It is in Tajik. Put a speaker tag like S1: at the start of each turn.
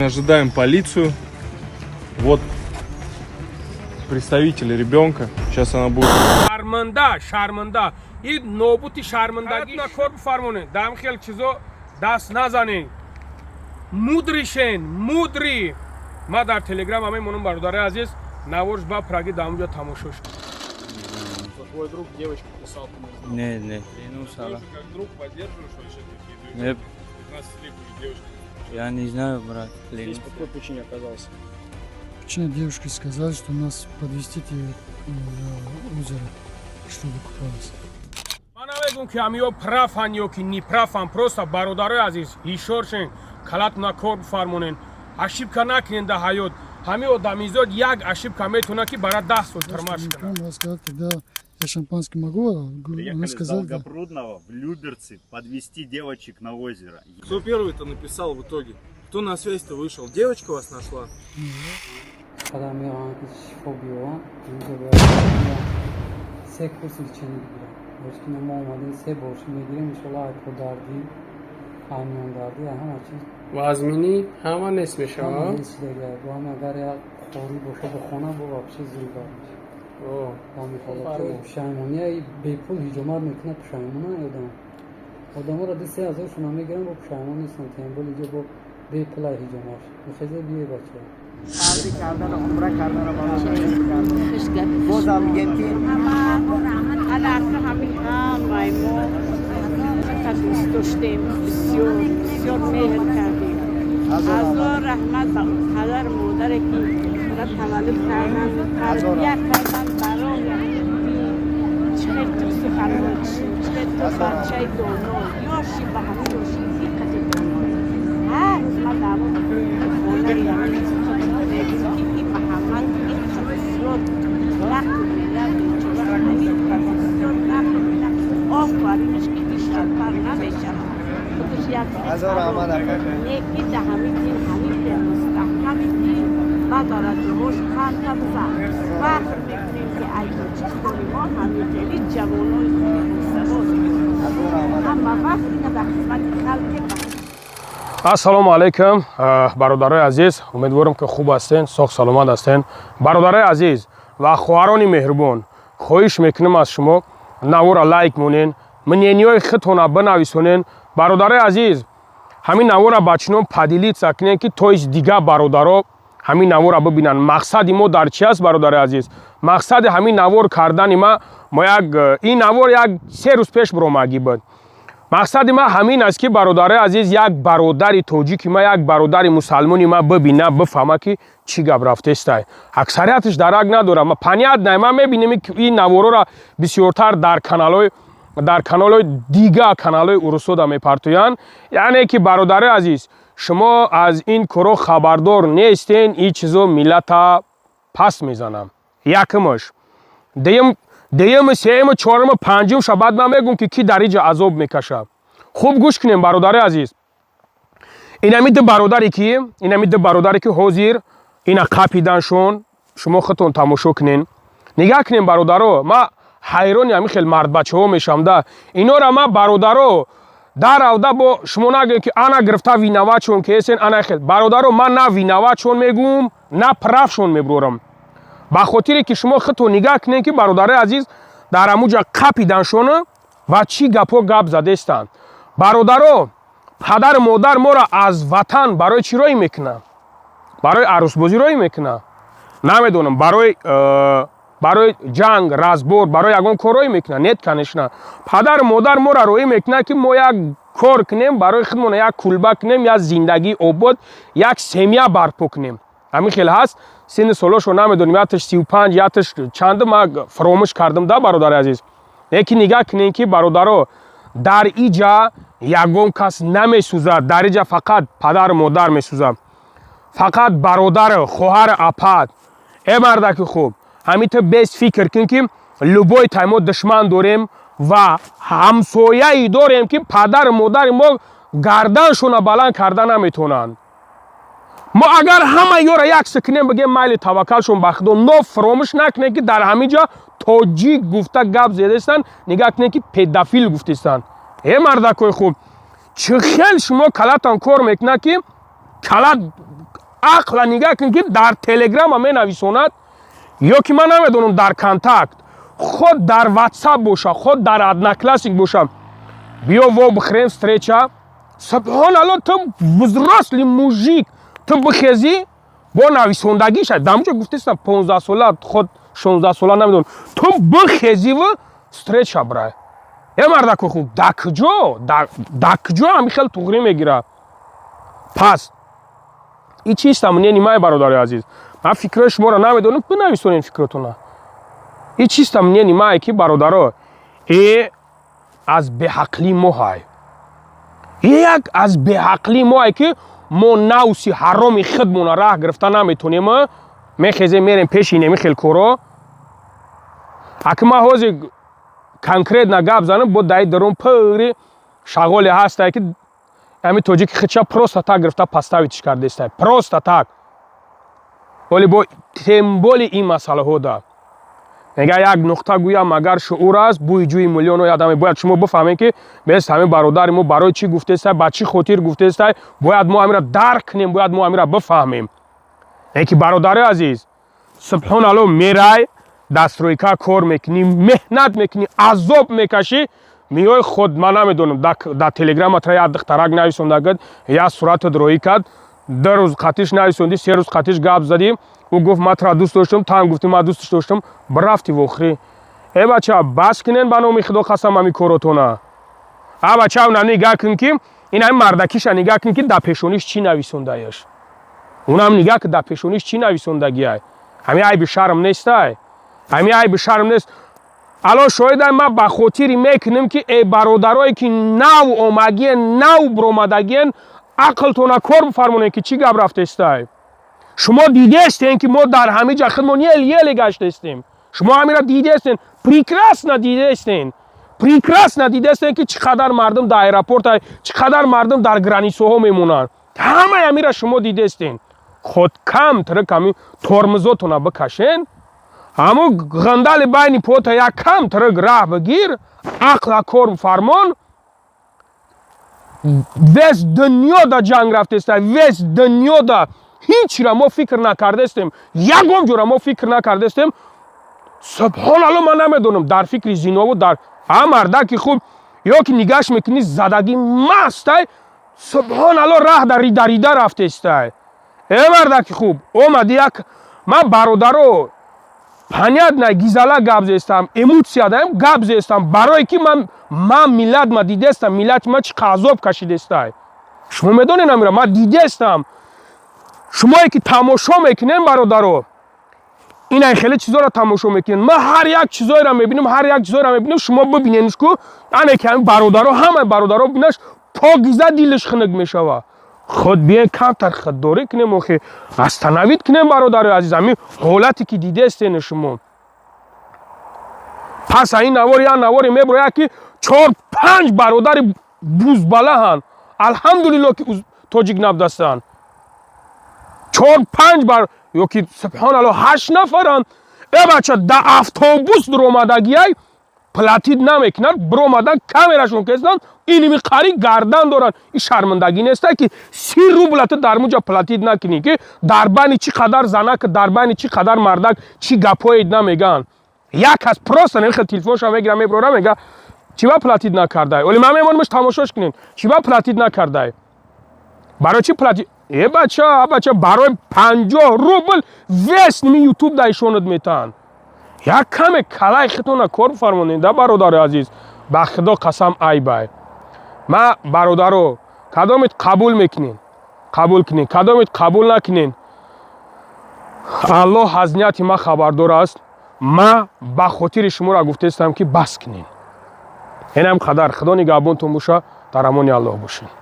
S1: Ожидаем полицию. Вот представитель ребенка. Сейчас она будет.
S2: شرمنده این نوبوتی شرمندگی نکار بفرمونه دم خیلی چیزا دست نزنین مودری ما در تلگرام همه منون برادر عزیز نورش با پراگی دامجا تماشاش
S3: Твой друг девочку писал, ты не знал.
S4: Не, ну сала.
S1: Как друг поддерживаешь вообще такие движения?
S4: Нет,
S1: 15-летние девушки.
S4: я не знаю, брат.
S3: Здесь по какой причине оказался?
S5: Причина девушки сказали, что нас подвезите в озеро, чтобы купались.
S2: من نمیگم که همیو پرافن یا که نی پرافن پروستا برادر عزیز هیشورشن کلات نکار بفرمونین اشیبکا نکنین در حیات همه آدمیزاد یک اشیبکا میتونه که برای 10 سال ترماش کنه
S5: Она сказала, когда я шампанский могу, она
S6: Приехали с
S5: сказала, да.
S6: Долгопрудного в Люберцы подвести девочек на озеро.
S1: Кто первый-то написал в итоге? Кто на связь-то вышел? Девочка вас нашла?
S7: خدا میخوام که شفا بیارم اینجا باید 3 کورس چنین بگیرم باشکه ما اومدیم 3 بورش میگیریم انشالله ایپو دردی همیان دردی همه چیز
S3: وزمینی همه نیست میشه
S7: همه
S3: ها؟
S7: نیست دیگه با هم اگر یک خوری باشه به خونه با واپسی زیر دار میشه
S3: اوه.
S7: با میخواد که پشایمونی بی پول هیجامت میکنه پشایمونه آدم ها را 3000 شما میگیرن با پشایمون نیستن تنبول اینجا با بی پول هیجامت میخواد بیه بچه
S8: حاضی کردن عمره کردن و کردن بازم گرفتیم
S9: الان همین مایمون چقدر دوست داشتیم بسیار مهر کردیم هزار رحمت پدر مادر که را تولد کردن تربیت کردن برای چهر تا سخنان چهر تا بچه دانا یاشی به همه یاشی دقت دانا هر روز ما دعوت خونه یعنی این محمد این بسیار وقت میدن آفرینش که بیشتر پر نمیشه خودش یک
S8: هزار عمل
S9: نیکی ده همین دین همین دین همین دین و دارد روش خان تا بزن وقت میکنیم که ایو چیز کنیم ما همین دینی جوانای اما وقتی که در خدمت خلق
S2: السلام علیکم برادرای عزیز امیدوارم که خوب هستین ساخ سلامت هستین برادرای عزیز و خواهران مهربان خواهش میکنم از شما نوار لایک مونین منینیوی خطونا بنویسونین برادرای عزیز همین نوار بچنون پدیلیت سکنین که تویش دیگه برادرها همین نوار ببینن مقصد ما در چی است برادر عزیز مقصد همین نوار کردن ما این نوار یک 3 روز پیش برآمدگی بود مقصد ما همین است که برادر عزیز یک برادر توجیکی ما یک برادر مسلمانی ما ببینه بفهمه که چی گپ رفته است اکثریتش درک نداره ما پنیت نه ما میبینیم که این نوارا را بسیارتر در کانال‌های دیگه کانال‌های اروسودا میپرتوین یعنی که برادر عزیز شما از این کارو خبردار نیستین این چیزو ملت پس میزنم یکمش دیگه سیم چهارم پنجم شباد من میگم که کی در اینجا عذاب میکشه خوب گوش کنیم برادر عزیز این امید برادری که حاضر اینا قاپیدنشون شما خودتون تماشا کنین نگاه کنین برادرها ما حیرانی همین خیلی مرد بچه ها میشم ده اینا را ما برادرها در اوده با شما نگین که انا گرفته وینوا چون که هستین انا خیلی برادرها من نه وینوا چون میگم نه پراف چون میبرورم به خاطری که شما خودتون نگاه کنین که برادر عزیز در اموجا قاپیدنشون و چی گپ زده استند برادرها پدر مادر ما را از وطن برای چی رای میکنه برای عروس بازی رای میکنه نمیدونم برای جنگ رزبور برای یگان کار رای میکنه نیت کنش نه پدر مادر ما را رای میکنه که ما یک کار کنیم برای خودمون یک کلبه کنیم یا زندگی آباد یک سمیه برپا کنیم همین خیلی هست سن سالاشو نمیدونیم یاتش 35 یاتش چند ما فراموش کردم ده برادر عزیز یکی نگاه کنین که برادرها در اینجا یگان کس نمیسوزد در اینجا فقط پدر مادر میسوزد فقط برادر خواهر اپاد ای مردک خوب همین تو بیس فکر کن که لبای تایما دشمن داریم و همسایه ای داریم که پدر مادر ما گردنشون بلند کردن نمیتونن ما اگر همه یورا یک سکنیم بگیم مایل توکلشون به خدا نو فراموش نکنه که در همینجا تاجیک گفته گپ زده استن نگاه کنه که پدافیل گفته استن ای مردکای خوب چه خیلی شما کلاتان کار میکنه که کلات ақла нигоҳ кун ки дар телеграм менависонад ё ки ман намедонам дар контакт худ дар ватсап боша худ дар одноклассник боша биё во бихӯрем встреча субҳаналло ту взрослый мужик ту бихези бо нависондагиша дамҷо гуфтестам 15 сола худ 16 сола намедонам ту бихезиву встреча брай е мардаку хуб дакҷо ҳами хел туғри мегира пас и чистам не нимае бародари азиз ман фикрҳои шуморо намедонам бинависонем фикротона и чистам не нимае ки бародаро аз беҳақли моҳай як аз беҳақли моҳай ки мо навси ҳароми худмона раҳ гирифта наметонем мехезем мерем пеши неми хел коро аки ман ҳозир конкретна гап занам бо даи дарун пӯри шағоле ҳастай ки ами тоҷики хича просто так гирифта поставитиш кардестай просто так оли бо темболи ин масъалаҳо да мега як нуқта гӯям агар шуъур аст бӯи ҷӯи миллионҳои одаме бояд шумо бифаҳмем ки бес ҳамин бародари мо барои чӣ гуфтестай ба чӣ хотир гуфтестай бояд мо амира дарк кунем бояд мо амира бифаҳмем ки бародари азиз субҳаналло мерай дастройка кор мекунӣ меҳнат мекунӣ азоб мекашӣ миёй худ ман намедонам дар телеграматра як духтарак нависондагад як суратат роӣ кард 2 рӯз қатиш нависонди 3 рӯз қатиш гап задим ӯ гуфт ман тра дӯст доштам таам гуфтӣ ман дӯсташ доштам бирафтӣ вохирӣ бача бас кунен ба номи худо қасам ҳамин коротона бача уна нигоҳ кун ки ин ҳамин мардакиша нигоҳ кун ки дар пешониш чӣ нависондааш унам нигоҳ ки дар пешониш чӣ нависондагиай ҳамин айби шарм нестай ҳамин айби шарм нест алло шоҳидай ман ба хотири мекунем ки бародарое ки нав омагиен нав биромадагиен ақлтона кор бифармонем ки чӣ гап рафтестай шумо дидестен ки мо дар ҳамин ҷа худмон еле гаштестем шумо ҳамира дидестен прекрасно дидестен ки чӣ қадар мардум дар аэропорта чӣ қадар мардум дар границаҳо мемонанд ҳамаи ҳамира шумо дидестен худ кам тирик ҳамин тормизотона бикашен ҳамун ғандали байни пота як кам тирик раҳ бигир ақла кор бифармон вес дунёда ҷанг рафтестай вес дунёда ҳичра мо фикр накардестем ягон ҷора мо фикр накардестем субҳаналло ман намедонам дар фикри зинову дар мардаки хуб ё ки нигоҳш мекунӣ задагӣ мастай субҳаналло раҳ дар рида рафтестай мардаки хуб омади як ман бародаро понятна гизала гап зестам эмоция даем гап зестам барое ки ман миллат ма дидестам миллати ма чӣ қазоб кашидестай шумо медонед амира ман дидестам шумое ки тамошо мекунем бародаро инай хеле чизоро тамошо мекунем ма ҳар як чизоеро мебинем шумо бибиненишку ане ки ҳамин бародаро ҳамаи бародаро бинаш покиза дилаш хунук мешава худ биен камтар худдорӣ кунем охе остановит кунем бародари азиз ҳамин ҳолате ки дидестен шумо пас ин навори як навори меброяд ки 4-5 бародари бузбалаҳанд алҳамдулилло ки тоҷик набудастанд 4-5 бар ё ки субҳаналло 8 нафаранд бача да автобус дуромадагиай платид намекунанд биромадан камерашон кесанд иними қари гардан доранд ин шармандагӣ нестай ки 30 рублата дар муҷа платид накунӣ ки дар байни чӣ қадар занак дар байни чӣ қадар мардак чӣ гапҳоед намегӯянд як кас просто намехел телефонша мегира меброра мега чӣ ба платид накардай оли ман мемонамш тамошош кунем чӣ ба платид накардай барои чӣ платид бача барои 50 рубл вес ними ютуб да ишонат метаҳанд як каме калаи хитона кор бифармонед да бародари азиз ба худо қасам айбай ма бародаро кадомит қабул мекунед қабул кунед кадомит қабул накунед аллоҳ аз нияти ма хабардор аст ма ба хотири шуморо гуфтестам ки бас кунед инам қадар худо нигаҳбонтон боша дар амони аллоҳ бошед